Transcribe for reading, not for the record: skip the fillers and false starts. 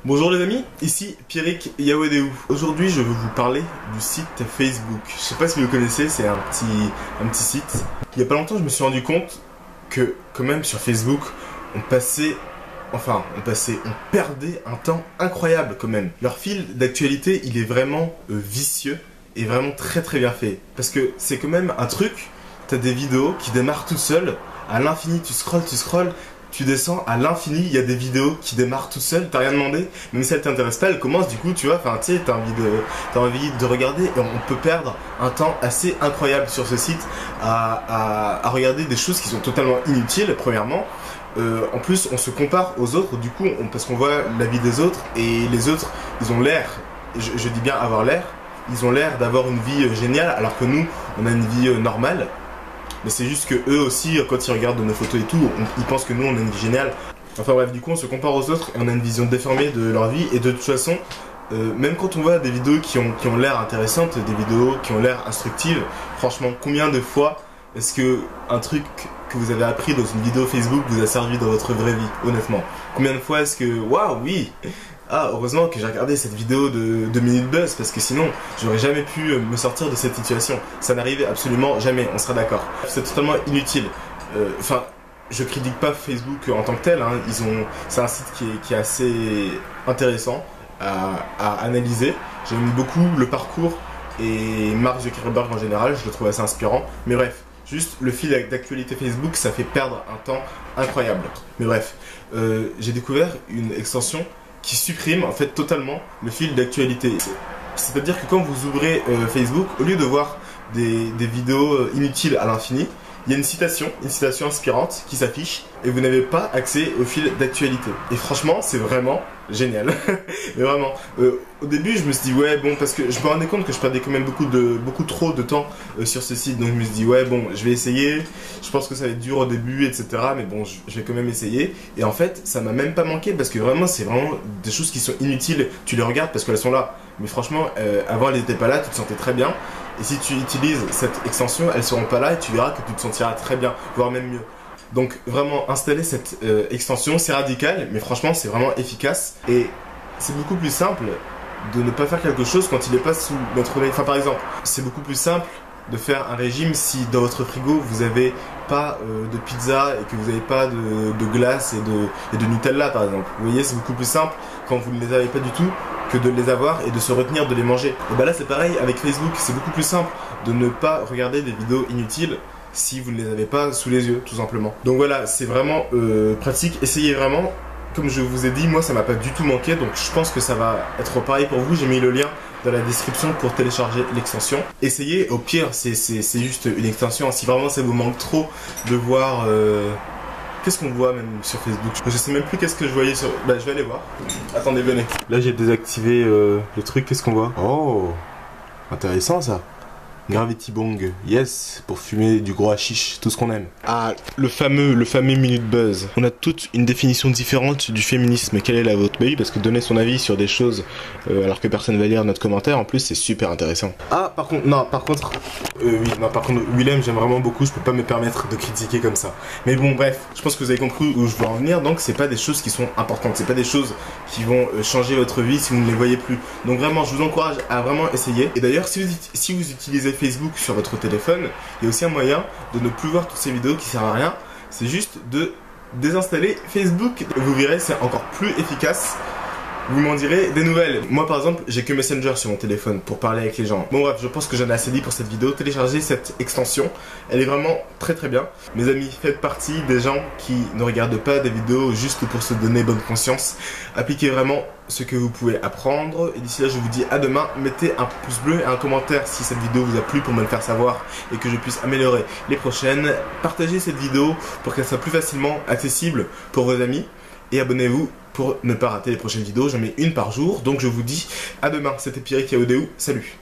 Bonjour les amis, ici Pierrick Yawedeou. Aujourd'hui je veux vous parler du site Facebook. Je sais pas si vous le connaissez, c'est un petit site. Il y a pas longtemps je me suis rendu compte que quand même sur Facebook on perdait un temps incroyable quand même. Leur fil d'actualité il est vraiment vicieux et vraiment très bien fait. Parce que c'est quand même un truc, t'as des vidéos qui démarrent toutes seules, à l'infini tu scrolles, tu descends à l'infini, il y a des vidéos qui démarrent tout seul, t'as rien demandé, même si elles t'intéressent pas, elles commencent du coup, tu vois, enfin tu sais, t'as envie de regarder et on peut perdre un temps assez incroyable sur ce site à regarder des choses qui sont totalement inutiles, premièrement. En plus, on se compare aux autres, du coup, parce qu'on voit la vie des autres et les autres, ils ont l'air, je dis bien avoir l'air, ils ont l'air d'avoir une vie géniale alors que nous, on a une vie normale. Mais c'est juste que eux aussi, quand ils regardent nos photos et tout, ils pensent que nous on a une vie géniale. Enfin bref, du coup on se compare aux autres et on a une vision déformée de leur vie. Et de toute façon, même quand on voit des vidéos qui ont l'air intéressantes, des vidéos qui ont l'air instructives, franchement, combien de fois est-ce que un truc que vous avez appris dans une vidéo Facebook vous a servi dans votre vraie vie, honnêtement? Combien de fois est-ce que, waouh, oui! Ah, heureusement que j'ai regardé cette vidéo de Minute Buzz parce que sinon j'aurais jamais pu me sortir de cette situation. Ça n'arrivait absolument jamais, on sera d'accord. C'est totalement inutile. Enfin, je critique pas Facebook en tant que tel, hein. C'est un site qui est assez intéressant à analyser. J'aime beaucoup le parcours et Mark Zuckerberg en général, je le trouve assez inspirant. Mais bref, juste le fil d'actualité Facebook, ça fait perdre un temps incroyable. Mais bref, j'ai découvert une extension qui supprime en fait totalement le fil d'actualité. C'est-à-dire que quand vous ouvrez Facebook, au lieu de voir des vidéos inutiles à l'infini, il y a une citation inspirante qui s'affiche et vous n'avez pas accès au fil d'actualité. Et franchement, c'est vraiment génial. Mais vraiment, au début, je me suis dit ouais bon, parce que je me rendais compte que je perdais quand même beaucoup trop de temps sur ce site, donc je me suis dit ouais bon, je vais essayer. Je pense que ça va être dur au début, etc. Mais bon, je vais quand même essayer. Et en fait, ça m'a même pas manqué parce que vraiment, c'est vraiment des choses qui sont inutiles. Tu les regardes parce qu'elles sont là. Mais franchement, avant, elles n'étaient pas là. Tu te sentais très bien. Et si tu utilises cette extension, elles seront pas là et tu verras que tu te sentiras très bien, voire même mieux. Donc vraiment installer cette extension, c'est radical, mais franchement c'est vraiment efficace et c'est beaucoup plus simple de ne pas faire quelque chose quand il n'est pas sous notre nez. Enfin par exemple, c'est beaucoup plus simple de faire un régime si dans votre frigo vous n'avez pas de pizza et que vous n'avez pas de glace et de Nutella par exemple. Vous voyez, c'est beaucoup plus simple quand vous ne les avez pas du tout que de les avoir et de se retenir de les manger. Et bah là c'est pareil avec Facebook, c'est beaucoup plus simple de ne pas regarder des vidéos inutiles si vous ne les avez pas sous les yeux tout simplement. Donc voilà, c'est vraiment pratique, essayez vraiment. Comme je vous ai dit, moi ça m'a pas du tout manqué, donc je pense que ça va être pareil pour vous. J'ai mis le lien dans la description pour télécharger l'extension. Essayez, au pire c'est juste une extension, si vraiment ça vous manque trop de voir... Qu'est-ce qu'on voit même sur Facebook? Je sais même plus qu'est-ce que je voyais sur... Bah je vais aller voir. Attendez, venez. Là j'ai désactivé le truc, qu'est-ce qu'on voit? Oh, intéressant ça. Gravity Bong, yes, pour fumer du gros hashish, tout ce qu'on aime. Ah, le fameux Minute Buzz. On a toute une définition différente du féminisme. Quelle est la vôtre? Bah oui, parce que donner son avis sur des choses alors que personne va lire notre commentaire, en plus, c'est super intéressant. Ah, par contre, Willem, j'aime vraiment beaucoup, je peux pas me permettre de critiquer comme ça. Mais bon, bref, je pense que vous avez compris où je veux en venir, donc c'est pas des choses qui sont importantes, c'est pas des choses qui vont changer votre vie si vous ne les voyez plus. Donc vraiment, je vous encourage à vraiment essayer. Et d'ailleurs, si vous utilisez Facebook sur votre téléphone, il y a aussi un moyen de ne plus voir toutes ces vidéos qui servent à rien. C'est juste de désinstaller Facebook. Vous verrez, c'est encore plus efficace. Vous m'en direz des nouvelles. Moi par exemple, j'ai que Messenger sur mon téléphone pour parler avec les gens. Bon bref, je pense que j'en ai assez dit pour cette vidéo. Téléchargez cette extension, elle est vraiment très bien. Mes amis, faites partie des gens qui ne regardent pas des vidéos juste pour se donner bonne conscience. Appliquez vraiment ce que vous pouvez apprendre. Et d'ici là, je vous dis à demain. Mettez un pouce bleu et un commentaire si cette vidéo vous a plu pour me le faire savoir et que je puisse améliorer les prochaines. Partagez cette vidéo pour qu'elle soit plus facilement accessible pour vos amis. Et abonnez-vous pour ne pas rater les prochaines vidéos. J'en mets une par jour. Donc je vous dis à demain. C'était Pierrick Yawedeou. Salut.